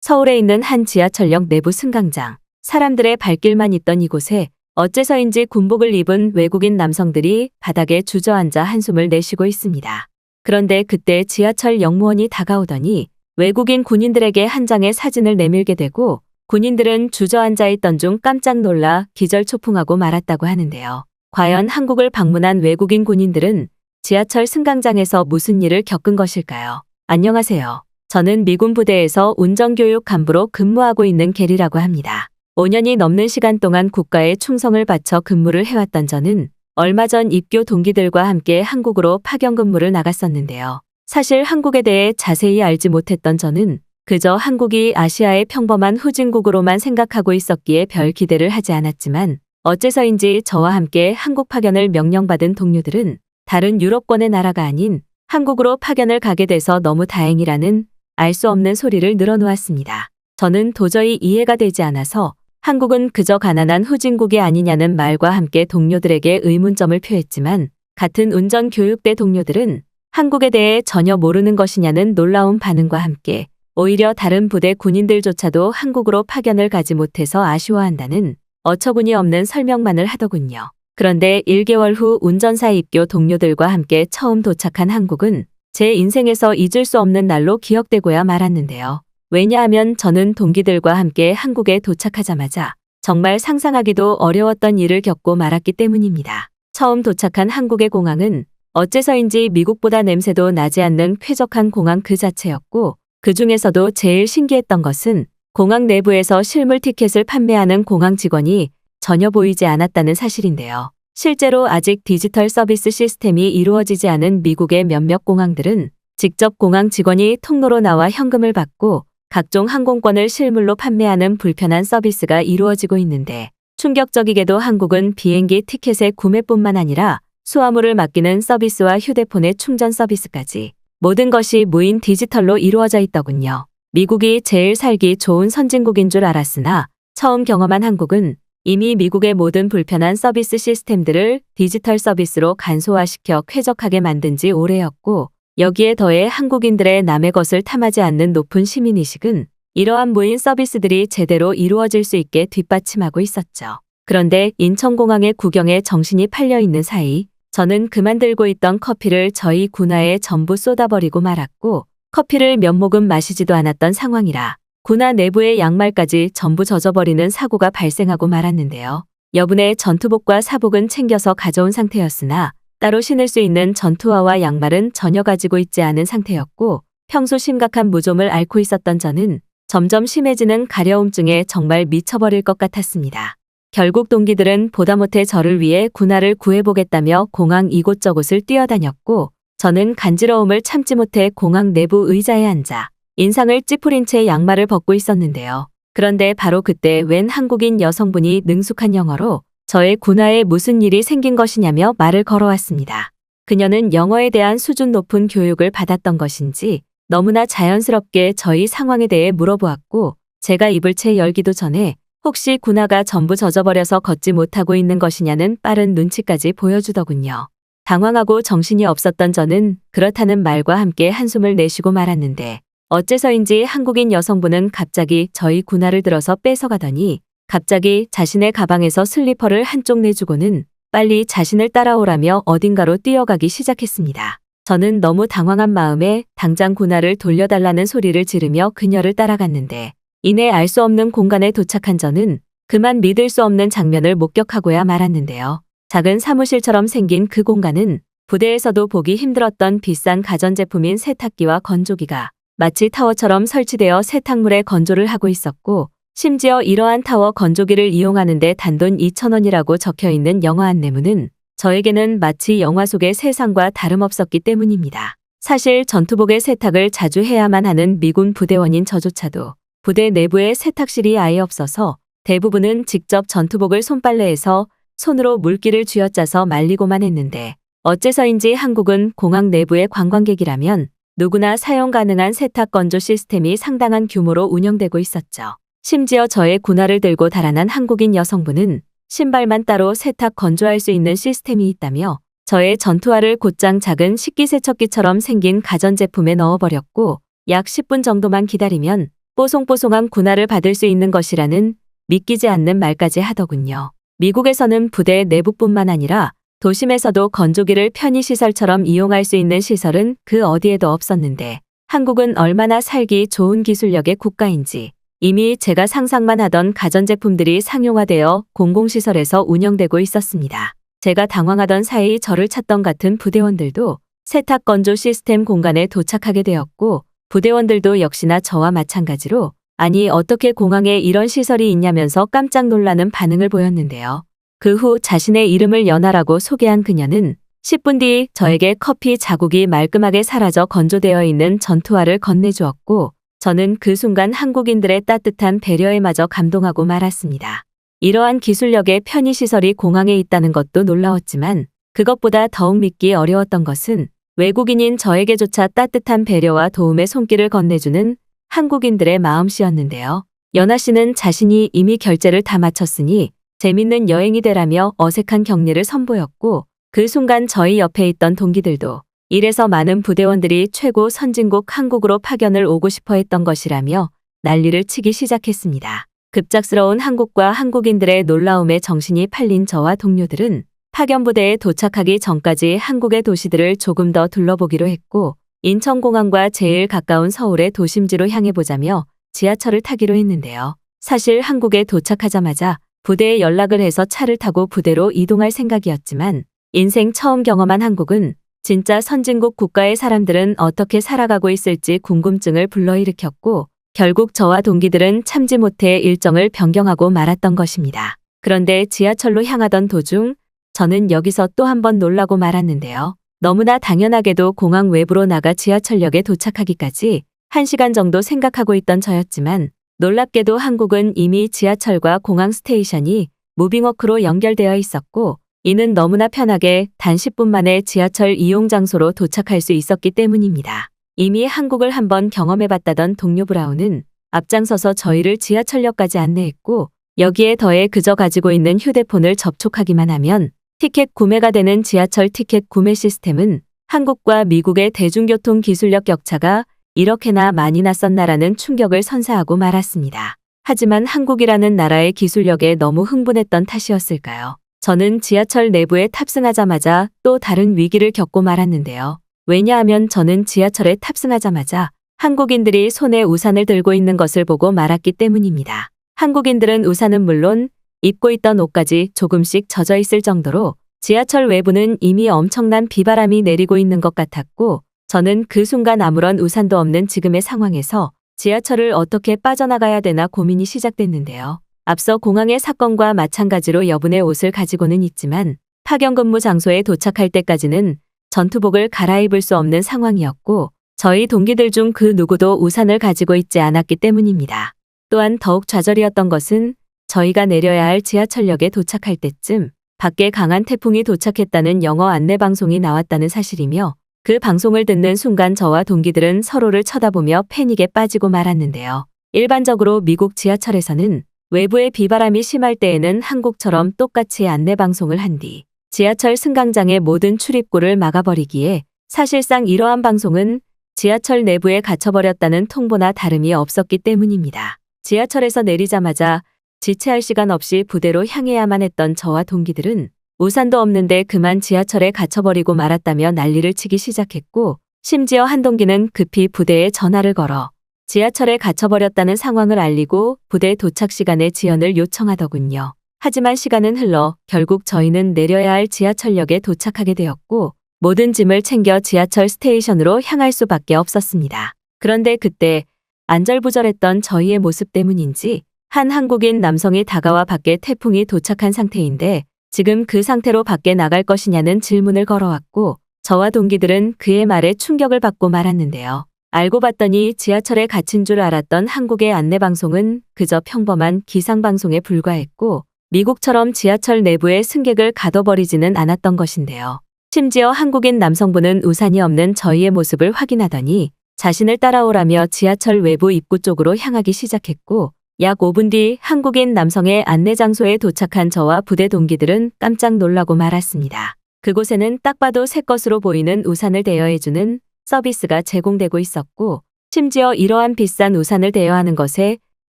서울에 있는 한 지하철역 내부 승강장. 사람들의 발길만 있던 이곳에 어째서인지 군복을 입은 외국인 남성들이 바닥에 주저앉아 한숨을 내쉬고 있습니다. 그런데 그때 지하철 역무원이 다가오더니 외국인 군인들에게 한 장의 사진을 내밀게 되고 군인들은 주저앉아 있던 중 깜짝 놀라 기절초풍하고 말았다고 하는데요. 과연 한국을 방문한 외국인 군인들은 지하철 승강장에서 무슨 일을 겪은 것일까요? 안녕하세요. 저는 미군 부대에서 운전교육 간부로 근무하고 있는 게리라고 합니다. 5년이 넘는 시간 동안 국가에 충성을 바쳐 근무를 해왔던 저는 얼마 전 입교 동기들과 함께 한국으로 파견 근무를 나갔었는데요. 사실 한국에 대해 자세히 알지 못했던 저는 그저 한국이 아시아의 평범한 후진국으로만 생각하고 있었기에 별 기대를 하지 않았지만 어째서인지 저와 함께 한국 파견을 명령받은 동료들은 다른 유럽권의 나라가 아닌 한국으로 파견을 가게 돼서 너무 다행이라는 알 수 없는 소리를 늘어놓았습니다. 저는 도저히 이해가 되지 않아서 한국은 그저 가난한 후진국이 아니냐는 말과 함께 동료들에게 의문점을 표했지만 같은 운전교육대 동료들은 한국에 대해 전혀 모르는 것이냐는 놀라운 반응과 함께 오히려 다른 부대 군인들조차도 한국으로 파견을 가지 못해서 아쉬워한다는 어처구니 없는 설명만을 하더군요. 그런데 1개월 후 운전사 입교 동료들과 함께 처음 도착한 한국은 제 인생에서 잊을 수 없는 날로 기억되고야 말았는데요. 왜냐하면 저는 동기들과 함께 한국에 도착하자마자 정말 상상하기도 어려웠던 일을 겪고 말았기 때문입니다. 처음 도착한 한국의 공항은 어째서인지 미국보다 냄새도 나지 않는 쾌적한 공항 그 자체였고 그 중에서도 제일 신기했던 것은 공항 내부에서 실물 티켓을 판매하는 공항 직원이 전혀 보이지 않았다는 사실인데요. 실제로 아직 디지털 서비스 시스템이 이루어지지 않은 미국의 몇몇 공항들은 직접 공항 직원이 통로로 나와 현금을 받고 각종 항공권을 실물로 판매하는 불편한 서비스가 이루어지고 있는데 충격적이게도 한국은 비행기 티켓의 구매뿐만 아니라 수화물을 맡기는 서비스와 휴대폰의 충전 서비스까지 모든 것이 무인 디지털로 이루어져 있더군요. 미국이 제일 살기 좋은 선진국인 줄 알았으나 처음 경험한 한국은 이미 미국의 모든 불편한 서비스 시스템들을 디지털 서비스로 간소화시켜 쾌적하게 만든 지 오래였고 여기에 더해 한국인들의 남의 것을 탐하지 않는 높은 시민의식은 이러한 무인 서비스들이 제대로 이루어질 수 있게 뒷받침하고 있었죠. 그런데 인천공항의 구경에 정신이 팔려 있는 사이 저는 그만 들고 있던 커피를 저희 군화에 전부 쏟아버리고 말았고 커피를 몇 모금 마시지도 않았던 상황이라 군화 내부의 양말까지 전부 젖어버리는 사고가 발생하고 말았는데요. 여분의 전투복과 사복은 챙겨서 가져온 상태였으나 따로 신을 수 있는 전투화와 양말은 전혀 가지고 있지 않은 상태였고 평소 심각한 무좀을 앓고 있었던 저는 점점 심해지는 가려움증에 정말 미쳐버릴 것 같았습니다. 결국 동기들은 보다 못해 저를 위해 군화를 구해보겠다며 공항 이곳저곳을 뛰어다녔고 저는 간지러움을 참지 못해 공항 내부 의자에 앉아 인상을 찌푸린 채 양말을 벗고 있었는데요. 그런데 바로 그때 웬 한국인 여성분이 능숙한 영어로 저의 군화에 무슨 일이 생긴 것이냐며 말을 걸어왔습니다. 그녀는 영어에 대한 수준 높은 교육을 받았던 것인지 너무나 자연스럽게 저희 상황에 대해 물어보았고 제가 입을 채 열기도 전에 혹시 군화가 전부 젖어버려서 걷지 못하고 있는 것이냐는 빠른 눈치까지 보여주더군요. 당황하고 정신이 없었던 저는 그렇다는 말과 함께 한숨을 내쉬고 말았는데 어째서인지 한국인 여성분은 갑자기 저희 군화를 들어서 뺏어가더니 갑자기 자신의 가방에서 슬리퍼를 한쪽 내주고는 빨리 자신을 따라오라며 어딘가로 뛰어가기 시작했습니다. 저는 너무 당황한 마음에 당장 군화를 돌려달라는 소리를 지르며 그녀를 따라갔는데 이내 알 수 없는 공간에 도착한 저는 그만 믿을 수 없는 장면을 목격하고야 말았는데요. 작은 사무실처럼 생긴 그 공간은 부대에서도 보기 힘들었던 비싼 가전제품인 세탁기와 건조기가 마치 타워처럼 설치되어 세탁물의 건조를 하고 있었고 심지어 이러한 타워 건조기를 이용하는데 단돈 2,000원이라고 적혀있는 영화 안내문은 저에게는 마치 영화 속의 세상과 다름없었기 때문입니다. 사실 전투복의 세탁을 자주 해야만 하는 미군 부대원인 저조차도 부대 내부에 세탁실이 아예 없어서 대부분은 직접 전투복을 손빨래해서 손으로 물기를 쥐어짜서 말리고만 했는데 어째서인지 한국은 공항 내부의 관광객이라면 누구나 사용 가능한 세탁 건조 시스템이 상당한 규모로 운영되고 있었죠. 심지어 저의 군화를 들고 달아난 한국인 여성분은 신발만 따로 세탁 건조할 수 있는 시스템이 있다며 저의 전투화를 곧장 작은 식기세척기처럼 생긴 가전제품에 넣어버렸고 약 10분 정도만 기다리면 뽀송뽀송한 군화를 받을 수 있는 것이라는 믿기지 않는 말까지 하더군요. 미국에서는 부대 내부뿐만 아니라 도심에서도 건조기를 편의시설처럼 이용할 수 있는 시설은 그 어디에도 없었는데 한국은 얼마나 살기 좋은 기술력의 국가인지 이미 제가 상상만 하던 가전제품들이 상용화되어 공공시설에서 운영되고 있었습니다. 제가 당황하던 사이 저를 찾던 같은 부대원들도 세탁건조 시스템 공간에 도착하게 되었고 부대원들도 역시나 저와 마찬가지로 아니 어떻게 공항에 이런 시설이 있냐면서 깜짝 놀라는 반응을 보였는데요. 그 후 자신의 이름을 연아라고 소개한 그녀는 10분 뒤 저에게 커피 자국이 말끔하게 사라져 건조되어 있는 전투화를 건네주었고 저는 그 순간 한국인들의 따뜻한 배려에 마저 감동하고 말았습니다. 이러한 기술력의 편의시설이 공항에 있다는 것도 놀라웠지만 그것보다 더욱 믿기 어려웠던 것은 외국인인 저에게조차 따뜻한 배려와 도움의 손길을 건네주는 한국인들의 마음씨였는데요. 연아 씨는 자신이 이미 결제를 다 마쳤으니 재밌는 여행이 되라며 어색한 격리를 선보였고 그 순간 저희 옆에 있던 동기들도 이래서 많은 부대원들이 최고 선진국 한국으로 파견을 오고 싶어 했던 것이라며 난리를 치기 시작했습니다. 급작스러운 한국과 한국인들의 놀라움에 정신이 팔린 저와 동료들은 파견부대에 도착하기 전까지 한국의 도시들을 조금 더 둘러보기로 했고 인천공항과 제일 가까운 서울의 도심지로 향해 보자며 지하철을 타기로 했는데요. 사실 한국에 도착하자마자 부대에 연락을 해서 차를 타고 부대로 이동할 생각이었지만 인생 처음 경험한 한국은 진짜 선진국 국가의 사람들은 어떻게 살아가고 있을지 궁금증을 불러일으켰고 결국 저와 동기들은 참지 못해 일정을 변경하고 말았던 것입니다. 그런데 지하철로 향하던 도중 저는 여기서 또 한 번 놀라고 말았는데요. 너무나 당연하게도 공항 외부로 나가 지하철역에 도착하기까지 1시간 정도 생각하고 있던 저였지만 놀랍게도 한국은 이미 지하철과 공항 스테이션이 무빙워크로 연결되어 있었고 이는 너무나 편하게 단 10분 만에 지하철 이용 장소로 도착할 수 있었기 때문입니다. 이미 한국을 한번 경험해봤다던 동료 브라운은 앞장서서 저희를 지하철역까지 안내했고 여기에 더해 그저 가지고 있는 휴대폰을 접촉하기만 하면 티켓 구매가 되는 지하철 티켓 구매 시스템은 한국과 미국의 대중교통 기술력 격차가 이렇게나 많이 났었나라는 충격을 선사하고 말았습니다. 하지만 한국이라는 나라의 기술력에 너무 흥분했던 탓이었을까요? 저는 지하철 내부에 탑승하자마자 또 다른 위기를 겪고 말았는데요. 왜냐하면 저는 지하철에 탑승하자마자 한국인들이 손에 우산을 들고 있는 것을 보고 말았기 때문입니다. 한국인들은 우산은 물론 입고 있던 옷까지 조금씩 젖어 있을 정도로 지하철 외부는 이미 엄청난 비바람이 내리고 있는 것 같았고 저는 그 순간 아무런 우산도 없는 지금의 상황에서 지하철을 어떻게 빠져나가야 되나 고민이 시작됐는데요. 앞서 공항의 사건과 마찬가지로 여분의 옷을 가지고는 있지만 파견 근무 장소에 도착할 때까지는 전투복을 갈아입을 수 없는 상황이었고 저희 동기들 중 그 누구도 우산을 가지고 있지 않았기 때문입니다. 또한 더욱 좌절이었던 것은 저희가 내려야 할 지하철역에 도착할 때쯤 밖에 강한 태풍이 도착했다는 영어 안내 방송이 나왔다는 사실이며 그 방송을 듣는 순간 저와 동기들은 서로를 쳐다보며 패닉에 빠지고 말았는데요. 일반적으로 미국 지하철에서는 외부의 비바람이 심할 때에는 한국처럼 똑같이 안내 방송을 한 뒤 지하철 승강장의 모든 출입구를 막아버리기에 사실상 이러한 방송은 지하철 내부에 갇혀버렸다는 통보나 다름이 없었기 때문입니다. 지하철에서 내리자마자 지체할 시간 없이 부대로 향해야만 했던 저와 동기들은 우산도 없는데 그만 지하철에 갇혀버리고 말았다며 난리를 치기 시작했고 심지어 한 동기는 급히 부대에 전화를 걸어 지하철에 갇혀버렸다는 상황을 알리고 부대 도착 시간에 지연을 요청하더군요. 하지만 시간은 흘러 결국 저희는 내려야 할 지하철역에 도착하게 되었고 모든 짐을 챙겨 지하철 스테이션으로 향할 수밖에 없었습니다. 그런데 그때 안절부절했던 저희의 모습 때문인지 한 한국인 남성이 다가와 밖에 태풍이 도착한 상태인데 지금 그 상태로 밖에 나갈 것이냐는 질문을 걸어왔고 저와 동기들은 그의 말에 충격을 받고 말았는데요. 알고 봤더니 지하철에 갇힌 줄 알았던 한국의 안내방송은 그저 평범한 기상방송에 불과했고 미국처럼 지하철 내부에 승객을 가둬버리지는 않았던 것인데요. 심지어 한국인 남성분은 우산이 없는 저희의 모습을 확인하더니 자신을 따라오라며 지하철 외부 입구 쪽으로 향하기 시작했고 약 5분 뒤 한국인 남성의 안내 장소에 도착한 저와 부대 동기들은 깜짝 놀라고 말았습니다. 그곳에는 딱 봐도 새 것으로 보이는 우산을 대여해주는 서비스가 제공되고 있었고 심지어 이러한 비싼 우산을 대여하는 것에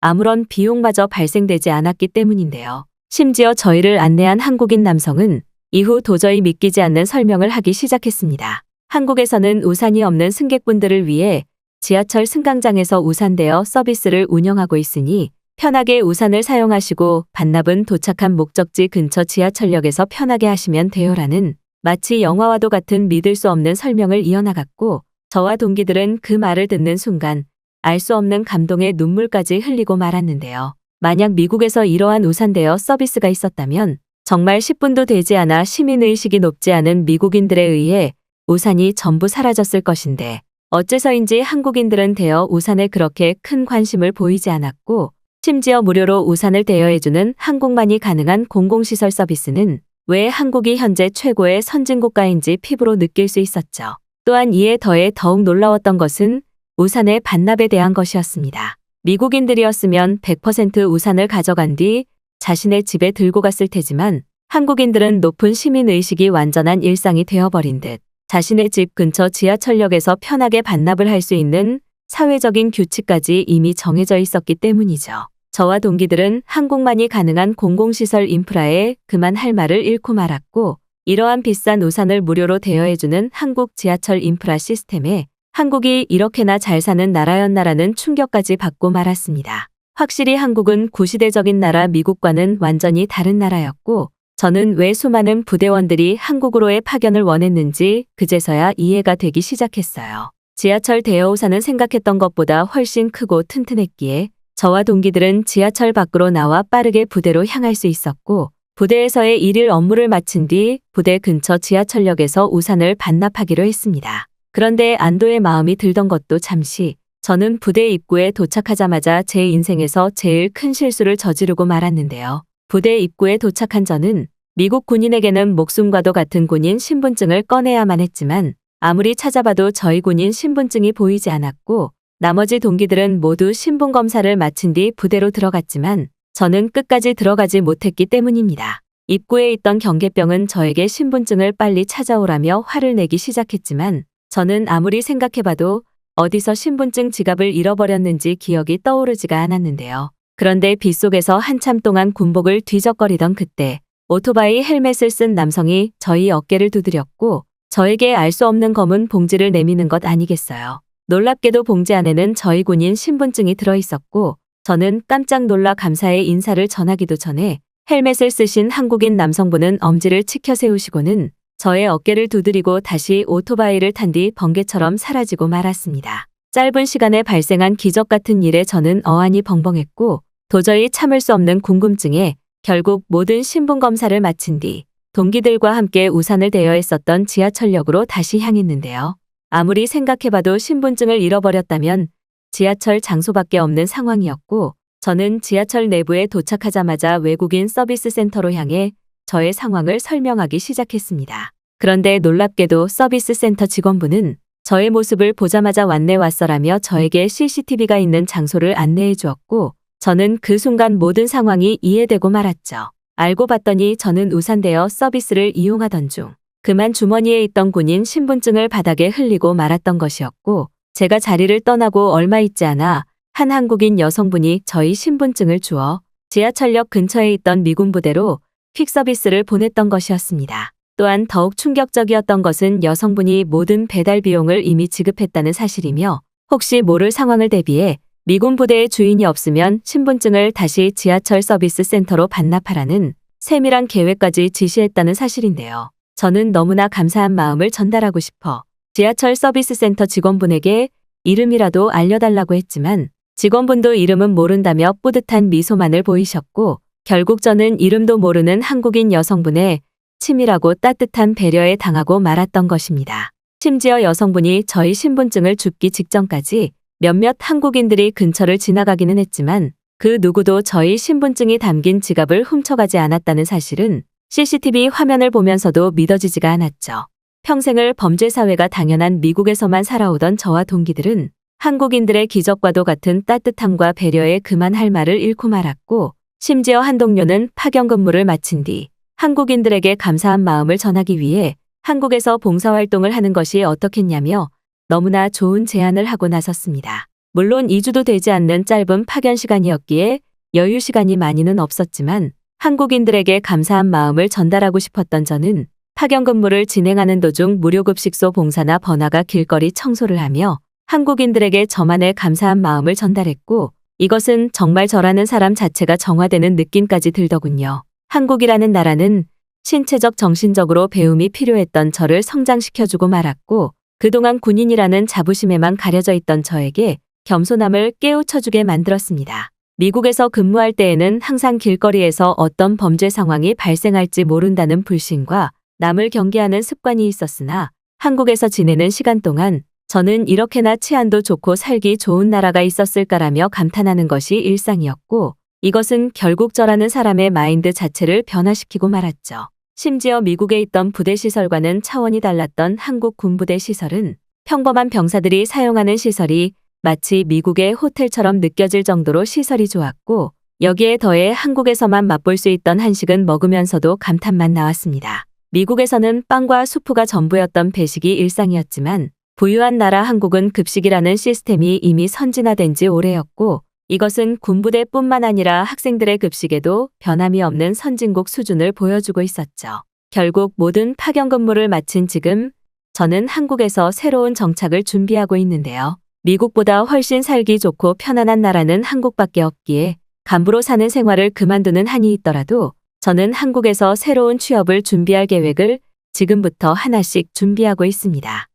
아무런 비용마저 발생되지 않았기 때문인데요. 심지어 저희를 안내한 한국인 남성은 이후 도저히 믿기지 않는 설명을 하기 시작했습니다. 한국에서는 우산이 없는 승객분들을 위해 지하철 승강장에서 우산 대여 서비스를 운영하고 있으니 편하게 우산을 사용하시고 반납은 도착한 목적지 근처 지하철역에서 편하게 하시면 돼요라는 마치 영화와도 같은 믿을 수 없는 설명을 이어나갔고 저와 동기들은 그 말을 듣는 순간 알 수 없는 감동의 눈물까지 흘리고 말았는데요. 만약 미국에서 이러한 우산 대여 서비스가 있었다면 정말 10분도 되지 않아 시민의식이 높지 않은 미국인들에 의해 우산이 전부 사라졌을 것인데 어째서인지 한국인들은 대여 우산에 그렇게 큰 관심을 보이지 않았고 심지어 무료로 우산을 대여해주는 한국만이 가능한 공공시설 서비스는 왜 한국이 현재 최고의 선진국가인지 피부로 느낄 수 있었죠. 또한 이에 더해 더욱 놀라웠던 것은 우산의 반납에 대한 것이었습니다. 미국인들이었으면 100% 우산을 가져간 뒤 자신의 집에 들고 갔을 테지만 한국인들은 높은 시민의식이 완전한 일상이 되어버린 듯 자신의 집 근처 지하철역에서 편하게 반납을 할 수 있는 사회적인 규칙까지 이미 정해져 있었기 때문이죠. 저와 동기들은 한국만이 가능한 공공시설 인프라에 그만 할 말을 잃고 말았고 이러한 비싼 우산을 무료로 대여해주는 한국 지하철 인프라 시스템에 한국이 이렇게나 잘 사는 나라였나라는 충격까지 받고 말았습니다. 확실히 한국은 구시대적인 나라 미국과는 완전히 다른 나라였고 저는 왜 수많은 부대원들이 한국으로의 파견을 원했는지 그제서야 이해가 되기 시작했어요. 지하철 대여 우산은 생각했던 것보다 훨씬 크고 튼튼했기에 저와 동기들은 지하철 밖으로 나와 빠르게 부대로 향할 수 있었고 부대에서의 일일 업무를 마친 뒤 부대 근처 지하철역에서 우산을 반납하기로 했습니다. 그런데 안도의 마음이 들던 것도 잠시 저는 부대 입구에 도착하자마자 제 인생에서 제일 큰 실수를 저지르고 말았는데요. 부대 입구에 도착한 저는 미국 군인에게는 목숨과도 같은 군인 신분증을 꺼내야만 했지만 아무리 찾아봐도 저희 군인 신분증이 보이지 않았고 나머지 동기들은 모두 신분 검사를 마친 뒤 부대로 들어갔지만 저는 끝까지 들어가지 못했기 때문입니다. 입구에 있던 경계병은 저에게 신분증을 빨리 찾아오라며 화를 내기 시작했지만 저는 아무리 생각해봐도 어디서 신분증 지갑을 잃어버렸는지 기억이 떠오르지가 않았는데요. 그런데 빗속에서 한참 동안 군복을 뒤적거리던 그때 오토바이 헬멧을 쓴 남성이 저희 어깨를 두드렸고 저에게 알 수 없는 검은 봉지를 내미는 것 아니겠어요. 놀랍게도 봉지 안에는 저희 군인 신분증이 들어있었고 저는 깜짝 놀라 감사의 인사를 전하기도 전에 헬멧을 쓰신 한국인 남성분은 엄지를 치켜 세우시고는 저의 어깨를 두드리고 다시 오토바이를 탄 뒤 번개처럼 사라지고 말았습니다. 짧은 시간에 발생한 기적 같은 일에 저는 어안이 벙벙했고 도저히 참을 수 없는 궁금증에 결국 모든 신분 검사를 마친 뒤 동기들과 함께 우산을 대여했었던 지하철역으로 다시 향했는데요. 아무리 생각해봐도 신분증을 잃어버렸다면 지하철 장소밖에 없는 상황이었고 저는 지하철 내부에 도착하자마자 외국인 서비스 센터로 향해 저의 상황을 설명하기 시작했습니다. 그런데 놀랍게도 서비스 센터 직원분은 저의 모습을 보자마자 왔네 왔어라며 저에게 CCTV가 있는 장소를 안내해 주었고 저는 그 순간 모든 상황이 이해되고 말았죠. 알고 봤더니 저는 우산 대여 서비스를 이용하던 중 그만 주머니에 있던 군인 신분증을 바닥에 흘리고 말았던 것이었고 제가 자리를 떠나고 얼마 있지 않아 한 한국인 여성분이 저희 신분증을 주어 지하철역 근처에 있던 미군 부대로 퀵 서비스를 보냈던 것이었습니다. 또한 더욱 충격적이었던 것은 여성분이 모든 배달 비용을 이미 지급했다는 사실이며 혹시 모를 상황을 대비해 미군 부대의 주인이 없으면 신분증을 다시 지하철 서비스 센터로 반납하라는 세밀한 계획까지 지시했다는 사실인데요. 저는 너무나 감사한 마음을 전달하고 싶어 지하철 서비스 센터 직원분에게 이름이라도 알려달라고 했지만 직원분도 이름은 모른다며 뿌듯한 미소만을 보이셨고 결국 저는 이름도 모르는 한국인 여성분의 치밀하고 따뜻한 배려에 당하고 말았던 것입니다. 심지어 여성분이 저희 신분증을 줍기 직전까지 몇몇 한국인들이 근처를 지나가기는 했지만 그 누구도 저희 신분증이 담긴 지갑을 훔쳐가지 않았다는 사실은 CCTV 화면을 보면서도 믿어지지가 않았죠. 평생을 범죄 사회가 당연한 미국에서만 살아오던 저와 동기들은 한국인들의 기적과도 같은 따뜻함과 배려에 그만할 말을 잃고 말았고 심지어 한 동료는 파견 근무를 마친 뒤 한국인들에게 감사한 마음을 전하기 위해 한국에서 봉사활동을 하는 것이 어떻겠냐며 너무나 좋은 제안을 하고 나섰습니다. 물론 2주도 되지 않는 짧은 파견 시간이었기에 여유 시간이 많이는 없었지만 한국인들에게 감사한 마음을 전달하고 싶었던 저는 파견 근무를 진행하는 도중 무료급식소 봉사나 번화가 길거리 청소를 하며 한국인들에게 저만의 감사한 마음을 전달했고 이것은 정말 저라는 사람 자체가 정화되는 느낌까지 들더군요. 한국이라는 나라는 신체적 정신적으로 배움이 필요했던 저를 성장시켜주고 말았고 그동안 군인이라는 자부심에만 가려져 있던 저에게 겸손함을 깨우쳐주게 만들었습니다. 미국에서 근무할 때에는 항상 길거리에서 어떤 범죄 상황이 발생할지 모른다는 불신과 남을 경계하는 습관이 있었으나 한국에서 지내는 시간 동안 저는 이렇게나 치안도 좋고 살기 좋은 나라가 있었을까라며 감탄하는 것이 일상이었고 이것은 결국 저라는 사람의 마인드 자체를 변화시키고 말았죠. 심지어 미국에 있던 부대 시설과는 차원이 달랐던 한국 군부대 시설은 평범한 병사들이 사용하는 시설이 마치 미국의 호텔처럼 느껴질 정도로 시설이 좋았고 여기에 더해 한국에서만 맛볼 수 있던 한식은 먹으면서도 감탄만 나왔습니다. 미국에서는 빵과 수프가 전부였던 배식이 일상이었지만 부유한 나라 한국은 급식이라는 시스템이 이미 선진화된 지 오래였고 이것은 군부대뿐만 아니라 학생들의 급식에도 변함이 없는 선진국 수준을 보여주고 있었죠. 결국 모든 파견 근무를 마친 지금 저는 한국에서 새로운 정착을 준비하고 있는데요. 미국보다 훨씬 살기 좋고 편안한 나라는 한국밖에 없기에 간부로 사는 생활을 그만두는 한이 있더라도 저는 한국에서 새로운 취업을 준비할 계획을 지금부터 하나씩 준비하고 있습니다.